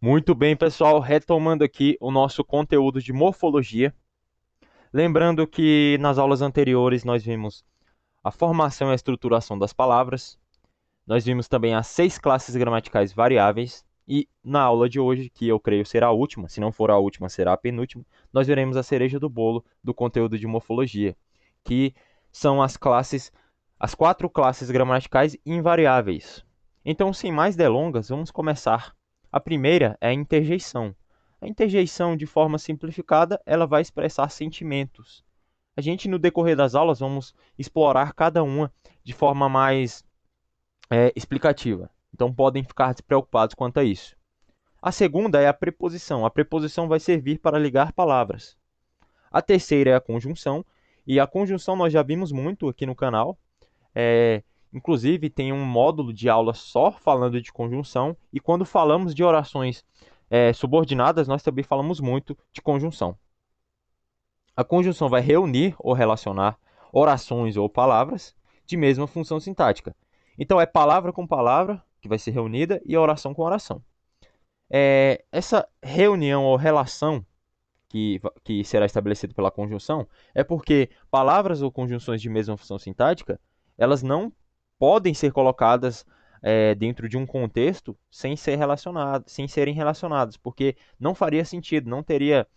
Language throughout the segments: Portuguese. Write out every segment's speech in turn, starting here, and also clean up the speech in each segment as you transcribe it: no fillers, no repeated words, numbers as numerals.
Muito bem, pessoal, retomando aqui o nosso conteúdo de morfologia. Lembrando que nas aulas anteriores nós vimos a formação e a estruturação das palavras, nós vimos também as 6 classes gramaticais variáveis, e na aula de hoje, que eu creio será a última, se não for a última, será a penúltima, nós veremos a cereja do bolo do conteúdo de morfologia, que são as 4 classes gramaticais invariáveis. Então, sem mais delongas, vamos começar. A primeira é a interjeição. A interjeição, de forma simplificada, ela vai expressar sentimentos. A gente, no decorrer das aulas, vamos explorar cada uma de forma mais explicativa. Então, podem ficar despreocupados quanto a isso. A segunda é a preposição. A preposição vai servir para ligar palavras. A terceira é a conjunção. E a conjunção nós já vimos muito aqui no canal. É, Inclusive, tem um módulo de aula só falando de conjunção. E quando falamos de orações subordinadas, nós também falamos muito de conjunção. A conjunção vai reunir ou relacionar orações ou palavras de mesma função sintática. Então, é palavra com palavra que vai ser reunida e oração com oração. Essa reunião ou relação que será estabelecida pela conjunção é porque palavras ou conjunções de mesma função sintática elas não podem ser colocadas dentro de um contexto sem serem relacionadas, porque não faria sentido, não teria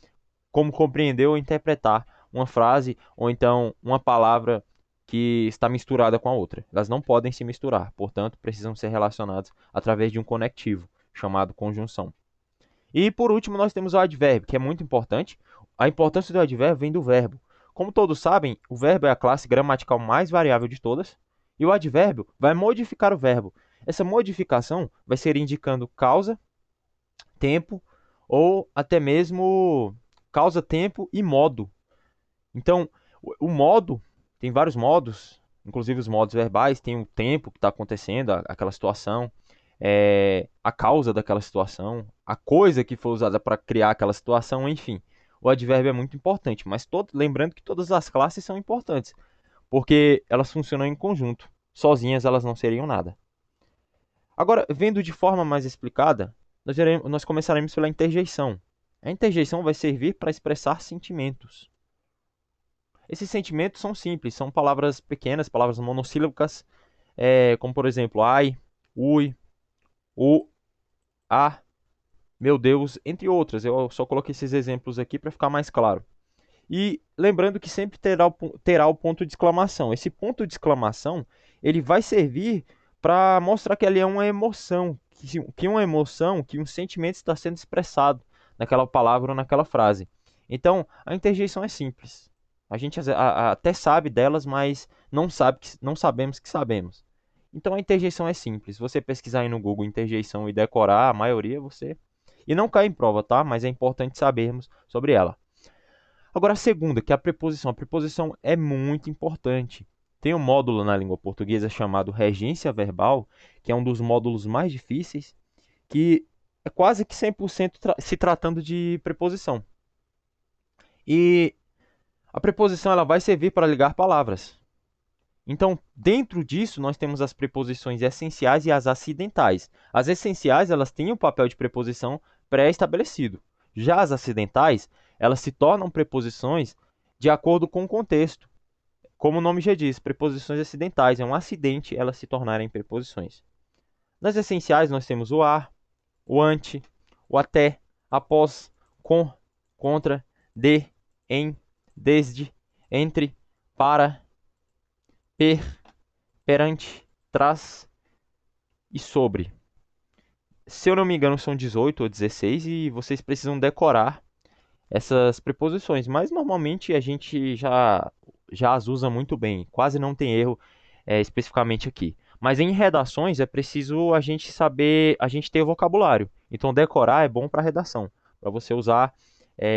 como compreender ou interpretar uma frase ou então uma palavra que está misturada com a outra. Elas não podem se misturar, portanto, precisam ser relacionadas através de um conectivo, chamado conjunção. E por último, nós temos o advérbio, que é muito importante. A importância do advérbio vem do verbo. Como todos sabem, o verbo é a classe gramatical mais variável de todas, e o advérbio vai modificar o verbo. Essa modificação vai ser indicando causa, tempo ou até mesmo causa, tempo e modo. Então, o modo, tem vários modos, inclusive os modos verbais, tem o tempo que está acontecendo, aquela situação, a causa daquela situação, a coisa que foi usada para criar aquela situação, enfim. O advérbio é muito importante, mas lembrando que todas as classes são importantes, porque elas funcionam em conjunto. Sozinhas elas não seriam nada. Agora, vendo de forma mais explicada, nós começaremos pela interjeição. A interjeição vai servir para expressar sentimentos. Esses sentimentos são simples, são palavras pequenas, palavras monossílabicas, como por exemplo, ai, ui, o, a, meu Deus, entre outras. Eu só coloquei esses exemplos aqui para ficar mais claro. E lembrando que sempre terá o ponto de exclamação. Esse ponto de exclamação, ele vai servir para mostrar que ali é uma emoção, que uma emoção, que um sentimento está sendo expressado naquela palavra ou naquela frase. Então, a interjeição é simples. A gente até sabe delas, mas não sabemos que sabemos. Então, a interjeição é simples. Você pesquisar aí no Google interjeição e decorar, a maioria você... E não cai em prova, tá? Mas é importante sabermos sobre ela. Agora, a segunda, que é a preposição. A preposição é muito importante. Tem um módulo na língua portuguesa chamado regência verbal, que é um dos módulos mais difíceis, que é quase que 100% se tratando de preposição. E a preposição ela vai servir para ligar palavras. Então, dentro disso, nós temos as preposições essenciais e as acidentais. As essenciais, elas têm o papel de preposição pré-estabelecido. Já as acidentais, elas se tornam preposições de acordo com o contexto. Como o nome já diz, preposições acidentais. É um acidente elas se tornarem preposições. Nas essenciais, nós temos o a, o ante, o até, após, com, contra, de, em, desde, entre, para, per, perante, tras e sobre. Se eu não me engano, são 18 ou 16 e vocês precisam decorar essas preposições, mas normalmente a gente já as usa muito bem, quase não tem erro especificamente aqui. Mas em redações é preciso a gente saber, a gente ter vocabulário. Então decorar é bom para redação, para você usar.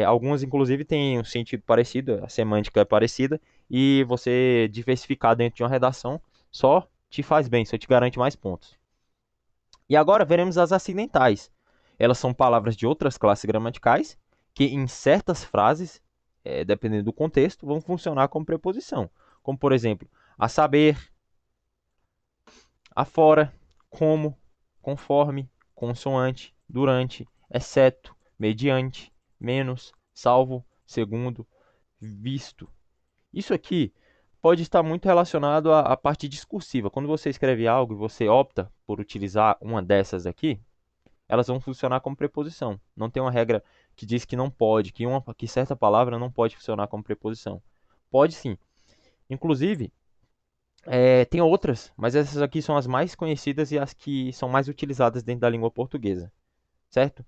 Algumas inclusive têm um sentido parecido, a semântica é parecida, e você diversificar dentro de uma redação só te faz bem, só te garante mais pontos. E agora veremos as acidentais. Elas são palavras de outras classes gramaticais que, em certas frases, dependendo do contexto, vão funcionar como preposição. Como, por exemplo, a saber, afora, como, conforme, consoante, durante, exceto, mediante, menos, salvo, segundo, visto. Isso aqui pode estar muito relacionado à parte discursiva. Quando você escreve algo e você opta por utilizar uma dessas aqui, elas vão funcionar como preposição. Não tem uma regra que diz que não pode, que certa palavra não pode funcionar como preposição. Pode sim. Inclusive, tem outras, mas essas aqui são as mais conhecidas e as que são mais utilizadas dentro da língua portuguesa, certo?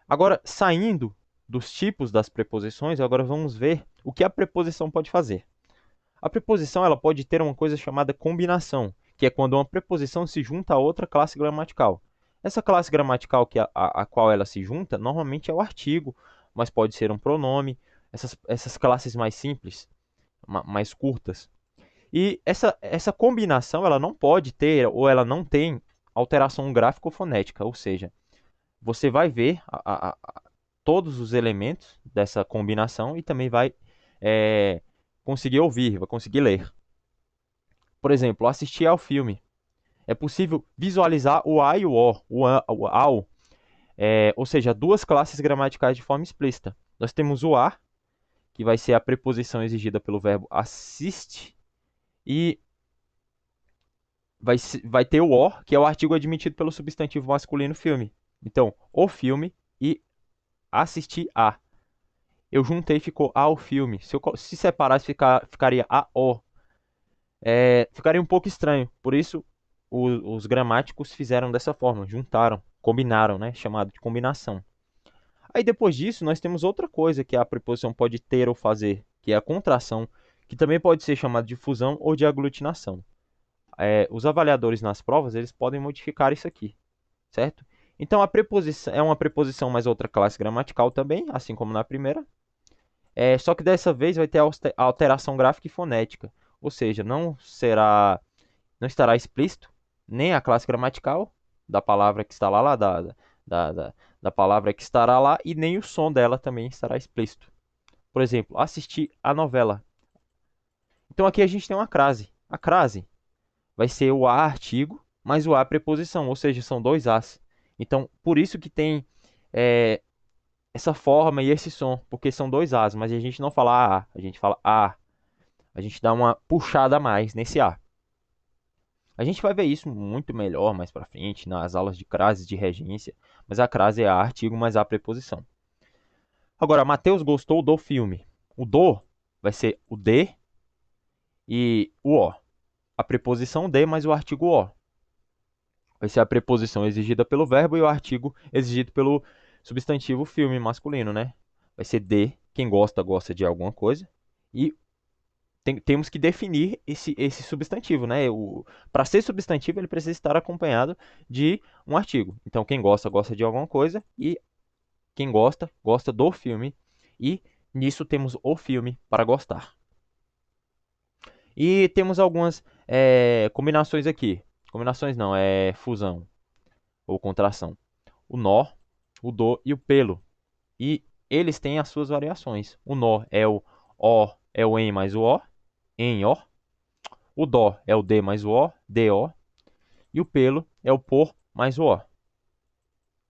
Agora, saindo dos tipos das preposições, agora vamos ver o que a preposição pode fazer. A preposição ela pode ter uma coisa chamada combinação, que é quando uma preposição se junta a outra classe gramatical. Essa classe gramatical a qual ela se junta, normalmente é o artigo, mas pode ser um pronome, essas classes mais simples, mais curtas. E essa combinação ela não pode ter, ou ela não tem, alteração gráfico-fonética, ou seja, você vai ver todos os elementos dessa combinação e também vai conseguir ouvir, vai conseguir ler. Por exemplo, assistir ao filme. É possível visualizar o a e o ao, ou seja, duas classes gramaticais de forma explícita. Nós temos o a, que vai ser a preposição exigida pelo verbo assiste, e vai ter o o, que é o artigo admitido pelo substantivo masculino filme. Então, o filme e assistir a. Eu juntei e ficou ao filme. Se separasse, ficaria a o. Ficaria um pouco estranho. Por isso, os gramáticos fizeram dessa forma, juntaram, combinaram, né? Chamado de combinação. Aí depois disso, nós temos outra coisa que a preposição pode ter ou fazer, que é a contração, que também pode ser chamada de fusão ou de aglutinação. Os avaliadores nas provas, eles podem modificar isso aqui, certo? Então, a preposição é uma preposição mais outra classe gramatical também, assim como na primeira. Só que dessa vez vai ter alteração gráfica e fonética, ou seja, não estará explícito nem a classe gramatical da palavra que está lá, da, da, da palavra que estará lá, e nem o som dela também estará explícito. Por exemplo, assistir a novela. Então aqui a gente tem uma crase. A crase vai ser o a artigo mais o a preposição, ou seja, são dois as. Então, por isso que tem é, essa forma e esse som, porque são dois as, mas a gente não fala a gente fala a. A gente dá uma puxada a mais nesse a. A gente vai ver isso muito melhor mais para frente nas aulas de crases de regência, mas a crase é a artigo mais a preposição. Agora, Matheus gostou do filme. O do vai ser o de e o o. A preposição de mais o artigo o. Vai ser a preposição exigida pelo verbo e o artigo exigido pelo substantivo filme masculino, né? Vai ser de, quem gosta, gosta de alguma coisa. E temos que definir esse substantivo, né? Para ser substantivo, ele precisa estar acompanhado de um artigo. Então, quem gosta, gosta de alguma coisa. E quem gosta, gosta do filme. E nisso temos o filme para gostar. E temos algumas combinações aqui. Combinações não, é fusão ou contração. O nó, o do e o pelo. E eles têm as suas variações. O nó é o em mais o o, em o. O dó é o d mais o o, do. E o pelo é o por mais o o.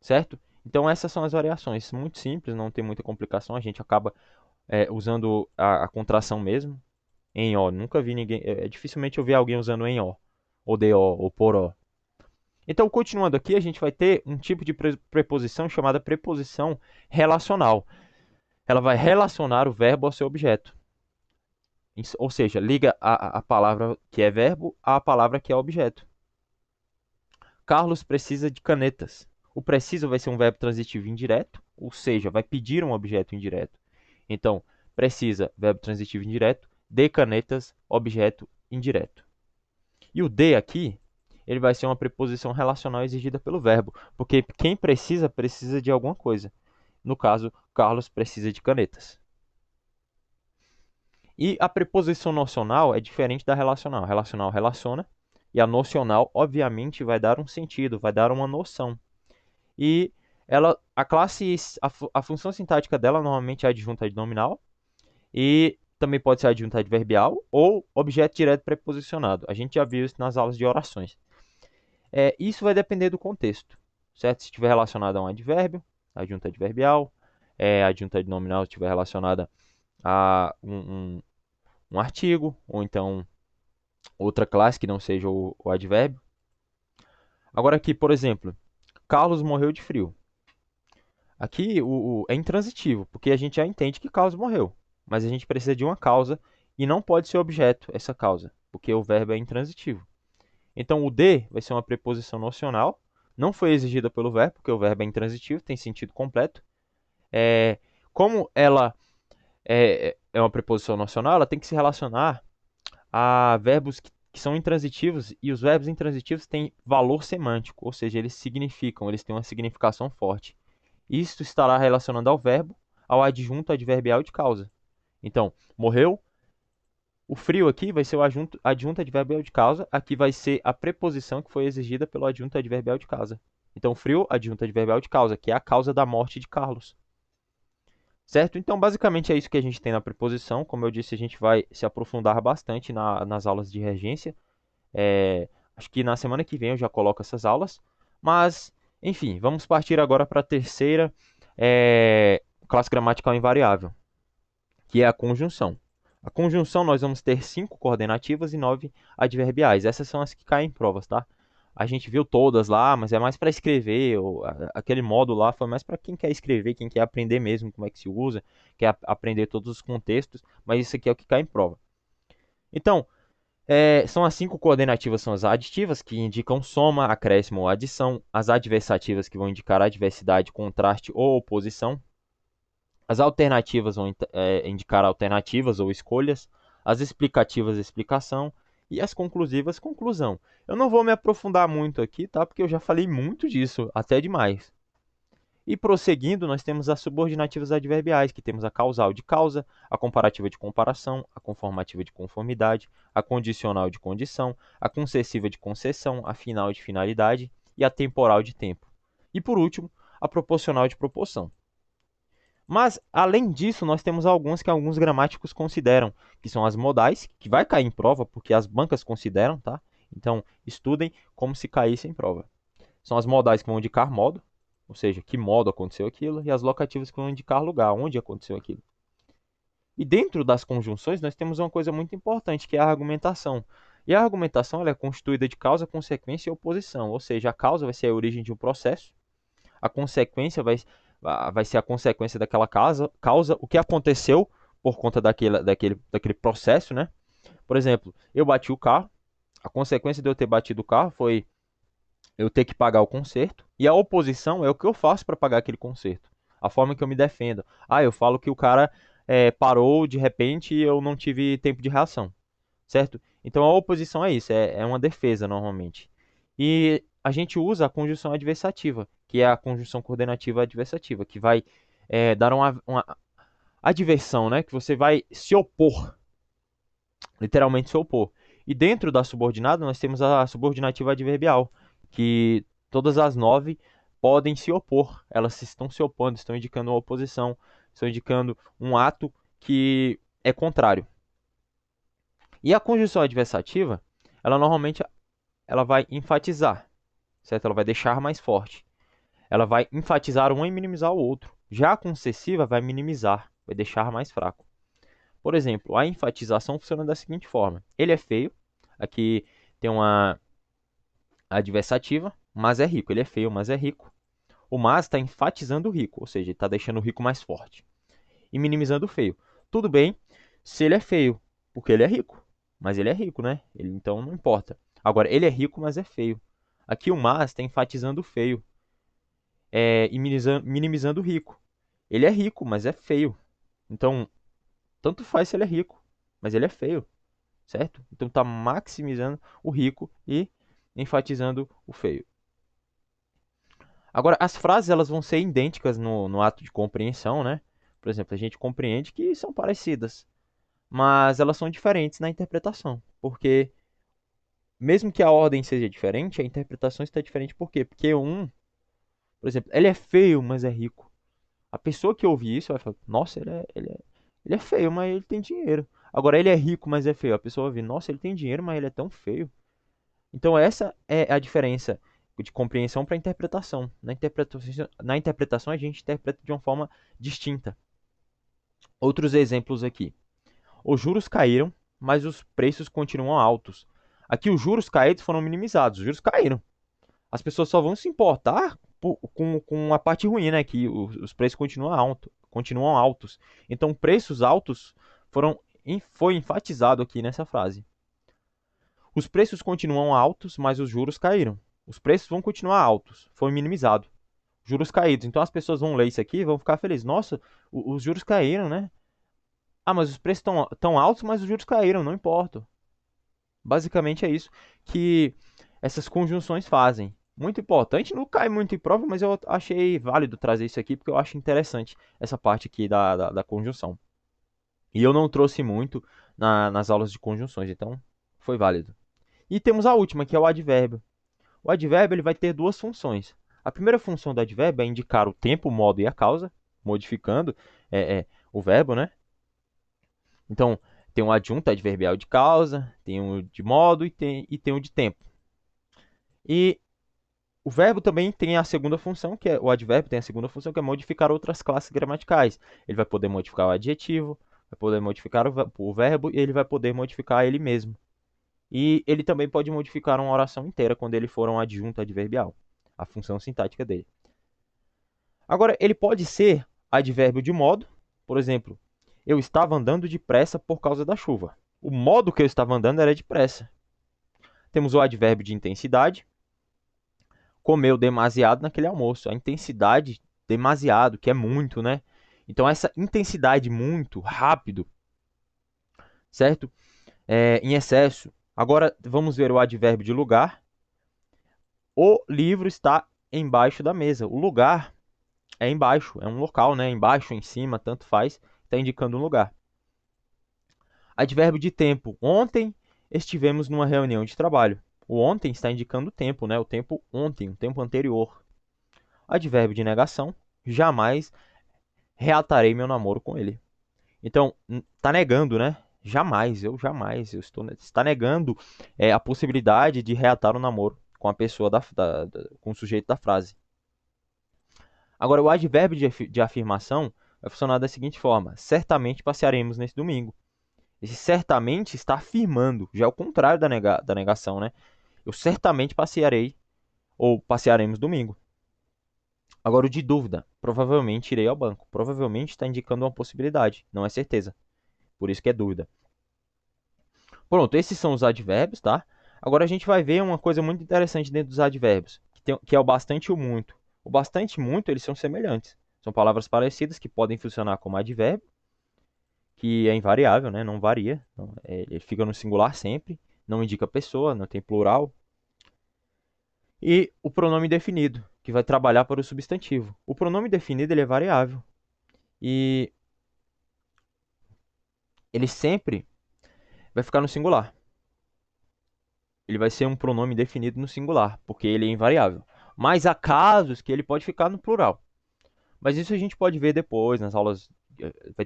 Certo? Então essas são as variações. Muito simples, não tem muita complicação. A gente acaba usando a contração mesmo. Em o. Nunca vi ninguém. Dificilmente eu vi alguém usando em o. Ou do, ou por o. Então, continuando aqui, a gente vai ter um tipo de preposição chamada preposição relacional. Ela vai relacionar o verbo ao seu objeto. Ou seja, liga a palavra que é verbo à palavra que é objeto. Carlos precisa de canetas. O preciso vai ser um verbo transitivo indireto, ou seja, vai pedir um objeto indireto. Então, precisa, verbo transitivo indireto, de canetas, objeto indireto. E o de aqui, ele vai ser uma preposição relacional exigida pelo verbo, porque quem precisa, precisa de alguma coisa. No caso, Carlos precisa de canetas. E a preposição nocional é diferente da relacional. A relacional relaciona, e a nocional, obviamente, vai dar um sentido, vai dar uma noção. E a função sintática dela normalmente é adjunta nominal, e também pode ser adjunta adverbial ou objeto direto preposicionado. A gente já viu isso nas aulas de orações. Isso vai depender do contexto, certo? Se estiver relacionado a um advérbio, adjunta adverbial, adjunta nominal se estiver relacionada a um artigo, ou então outra classe que não seja o advérbio. Agora aqui, por exemplo, Carlos morreu de frio. Aqui é intransitivo, porque a gente já entende que Carlos morreu, mas a gente precisa de uma causa e não pode ser objeto essa causa, porque o verbo é intransitivo. Então o de vai ser uma preposição nocional, não foi exigida pelo verbo, porque o verbo é intransitivo, tem sentido completo. Como ela é uma preposição nocional, ela tem que se relacionar a verbos que são intransitivos, e os verbos intransitivos têm valor semântico, ou seja, eles significam, eles têm uma significação forte. Isto estará relacionando ao verbo, ao adjunto adverbial de causa. Então, morreu. O frio aqui vai ser o adjunto adverbial de causa. Aqui vai ser a preposição que foi exigida pelo adjunto adverbial de causa. Então, frio, adjunto adverbial de causa, que é a causa da morte de Carlos. Certo? Então, basicamente é isso que a gente tem na preposição. Como eu disse, a gente vai se aprofundar bastante nas aulas de regência. Acho que na semana que vem eu já coloco essas aulas. Mas, enfim, vamos partir agora para a terceira classe gramatical invariável, que é a conjunção. A conjunção nós vamos ter 5 coordenativas e 9 adverbiais. Essas são as que caem em provas, tá? A gente viu todas lá, mas é mais para escrever. Aquele módulo lá foi mais para quem quer escrever, quem quer aprender mesmo como é que se usa, quer aprender todos os contextos, mas isso aqui é o que cai em prova. Então, são as 5 coordenativas, são as aditivas, que indicam soma, acréscimo ou adição. As adversativas, que vão indicar adversidade, contraste ou oposição. As alternativas vão indicar alternativas ou escolhas. As explicativas, explicação. E as conclusivas, conclusão. Eu não vou me aprofundar muito aqui, tá? Porque eu já falei muito disso, até demais. E prosseguindo, nós temos as subordinativas adverbiais, que temos a causal de causa, a comparativa de comparação, a conformativa de conformidade, a condicional de condição, a concessiva de concessão, a final de finalidade e a temporal de tempo. E por último, a proporcional de proporção. Mas, além disso, nós temos algumas que alguns gramáticos consideram, que são as modais, que vai cair em prova, porque as bancas consideram, tá? Então, estudem como se caísse em prova. São as modais que vão indicar modo, ou seja, que modo aconteceu aquilo, e as locativas que vão indicar lugar, onde aconteceu aquilo. E dentro das conjunções, nós temos uma coisa muito importante, que é a argumentação. E a argumentação ela é constituída de causa, consequência e oposição, ou seja, a causa vai ser a origem de um processo, a consequência vai ser a consequência daquela causa, o que aconteceu por conta daquele processo, né? Por exemplo, eu bati o carro, a consequência de eu ter batido o carro foi eu ter que pagar o conserto, e a oposição é o que eu faço para pagar aquele conserto, a forma que eu me defendo. Eu falo que o cara parou de repente e eu não tive tempo de reação, certo? Então a oposição é isso, é uma defesa normalmente. E a gente usa a conjunção adversativa, que é a conjunção coordenativa adversativa, que vai dar uma adversão, né? Que você vai se opor, literalmente se opor. E dentro da subordinada nós temos a subordinativa adverbial, que todas as 9 podem se opor. Elas estão se opondo, estão indicando uma oposição, estão indicando um ato que é contrário. E a conjunção adversativa, ela normalmente vai enfatizar, certo? Ela vai deixar mais forte. Ela vai enfatizar um e minimizar o outro. Já a concessiva vai minimizar, vai deixar mais fraco. Por exemplo, a enfatização funciona da seguinte forma: ele é feio, aqui tem uma adversativa, mas é rico. Ele é feio, mas é rico. O mas está enfatizando o rico, ou seja, está deixando o rico mais forte. E minimizando o feio. Tudo bem se ele é feio, porque ele é rico. Mas ele é rico, né? Então não importa. Agora, ele é rico, mas é feio. Aqui o mas está enfatizando o feio e minimizando o rico. Ele é rico, mas é feio. Então, tanto faz se ele é rico, mas ele é feio, certo? Então está maximizando o rico e enfatizando o feio. Agora, as frases elas vão ser idênticas no ato de compreensão, né? Por exemplo, a gente compreende que são parecidas, mas elas são diferentes na interpretação, porque mesmo que a ordem seja diferente, a interpretação está diferente. Por quê? Porque por exemplo, ele é feio, mas é rico. A pessoa que ouvir isso vai falar, nossa, ele é feio, mas ele tem dinheiro. Agora, ele é rico, mas é feio. A pessoa vai ouvir, nossa, ele tem dinheiro, mas ele é tão feio. Então, essa é a diferença de compreensão para interpretação. Na interpretação, a gente interpreta de uma forma distinta. Outros exemplos aqui. Os juros caíram, mas os preços continuam altos. Aqui os juros caídos foram minimizados, os juros caíram. As pessoas só vão se importar com a parte ruim, né? Que os preços continuam altos. Então, preços altos foi enfatizado aqui nessa frase. Os preços continuam altos, mas os juros caíram. Os preços vão continuar altos, foi minimizado. Juros caídos. Então, as pessoas vão ler isso aqui e vão ficar felizes. Nossa, os juros caíram, né? Ah, mas os preços estão tão altos, mas os juros caíram, não importa. Basicamente é isso que essas conjunções fazem. Muito importante, não cai muito em prova, mas eu achei válido trazer isso aqui porque eu acho interessante essa parte aqui da conjunção. E eu não trouxe muito nas aulas de conjunções, então foi válido. E temos a última, que é o advérbio. O advérbio ele vai ter duas funções. A primeira função do advérbio é indicar o tempo, o modo e a causa, modificando o verbo, né? Então, tem um adjunto adverbial de causa, tem o de modo e tem o de tempo. E o verbo também tem a segunda função, o advérbio tem a segunda função, que é modificar outras classes gramaticais. Ele vai poder modificar o adjetivo, vai poder modificar o verbo e ele vai poder modificar ele mesmo. E ele também pode modificar uma oração inteira quando ele for um adjunto adverbial, a função sintática dele. Agora, ele pode ser advérbio de modo, por exemplo, eu estava andando depressa por causa da chuva. O modo que eu estava andando era depressa. Temos o advérbio de intensidade, comeu demasiado naquele almoço. A intensidade, demasiado, que é muito, né? Então, essa intensidade muito, rápido, certo? Em excesso. Agora, vamos ver o advérbio de lugar. O livro está embaixo da mesa. O lugar é embaixo, é um local, né? Embaixo, em cima, tanto faz. Está indicando um lugar. Advérbio de tempo. Ontem estivemos numa reunião de trabalho. O ontem está indicando o tempo, né? O tempo ontem, o tempo anterior. Advérbio de negação. Jamais reatarei meu namoro com ele. Então, está negando, né? Jamais, está negando a possibilidade de reatar o namoro com a pessoa com o sujeito da frase. Agora, o advérbio de afirmação vai funcionar da seguinte forma: certamente passearemos nesse domingo. Esse certamente está afirmando, já é o contrário da negação, né? Eu certamente passearei ou passearemos domingo. Agora, o de dúvida, provavelmente irei ao banco. Provavelmente está indicando uma possibilidade, não é certeza. Por isso que é dúvida. Pronto, esses são os advérbios, tá? Agora a gente vai ver uma coisa muito interessante dentro dos advérbios, que é o bastante e o muito. O bastante e muito, eles são semelhantes. São palavras parecidas que podem funcionar como advérbio, que é invariável, né? Não varia. Ele fica no singular sempre, não indica pessoa, não tem plural. E o pronome definido, que vai trabalhar para o substantivo. O pronome definido ele é variável. E ele sempre vai ficar no singular. Ele vai ser um pronome definido no singular, porque ele é invariável. Mas há casos que ele pode ficar no plural. Mas isso a gente pode ver depois nas aulas.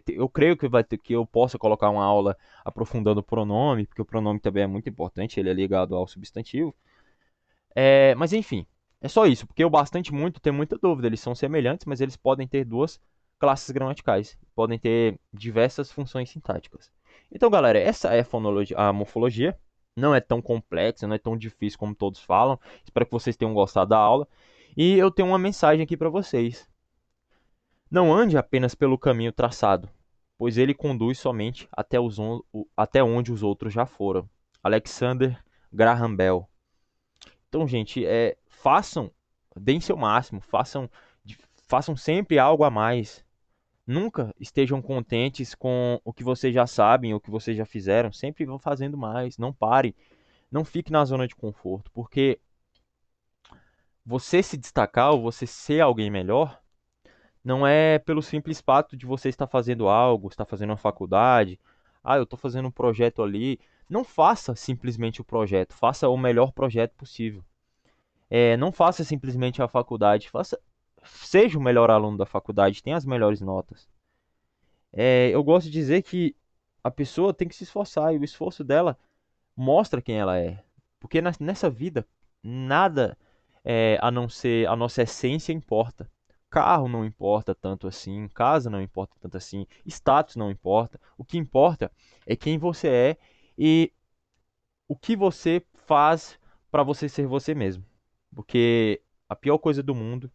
Eu creio que que eu possa colocar uma aula aprofundando o pronome, porque o pronome também é muito importante, ele é ligado ao substantivo. Mas enfim, é só isso, porque o bastante e muito tem muita dúvida. Eles são semelhantes, mas eles podem ter duas classes gramaticais, podem ter diversas funções sintáticas. Então, galera, essa é a morfologia. Não é tão complexo, não é tão difícil como todos falam. Espero que vocês tenham gostado da aula. E eu tenho uma mensagem aqui para vocês. Não ande apenas pelo caminho traçado, pois ele conduz somente até onde os outros já foram. Alexander Graham Bell. Então, gente, deem seu máximo, façam sempre algo a mais. Nunca estejam contentes com o que vocês já sabem, o que vocês já fizeram. Sempre vão fazendo mais. Não pare. Não fique na zona de conforto, porque você se destacar ou você ser alguém melhor não é pelo simples fato de você estar fazendo algo, estar fazendo uma faculdade. Ah, eu estou fazendo um projeto ali. Não faça simplesmente o projeto, faça o melhor projeto possível. Não faça simplesmente a faculdade, seja o melhor aluno da faculdade, tenha as melhores notas. Eu gosto de dizer que a pessoa tem que se esforçar e o esforço dela mostra quem ela é. Porque nessa vida, nada a não ser a nossa essência importa. Carro não importa tanto assim, casa não importa tanto assim, status não importa. O que importa é quem você é e o que você faz para você ser você mesmo. Porque a pior coisa do mundo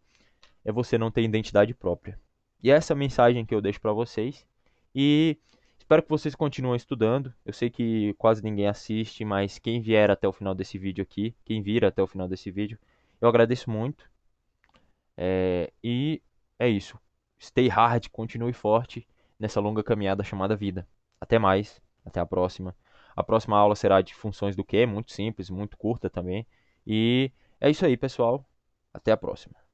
é você não ter identidade própria. E essa é a mensagem que eu deixo para vocês. E espero que vocês continuem estudando. Eu sei que quase ninguém assiste, mas quem vier até o final desse vídeo aqui, quem vir até o final desse vídeo, eu agradeço muito. E é isso. Stay hard, continue forte nessa longa caminhada chamada vida. Até mais, até a próxima. A próxima aula será de funções do quê? Muito simples, muito curta também. E é isso aí, pessoal. Até a próxima.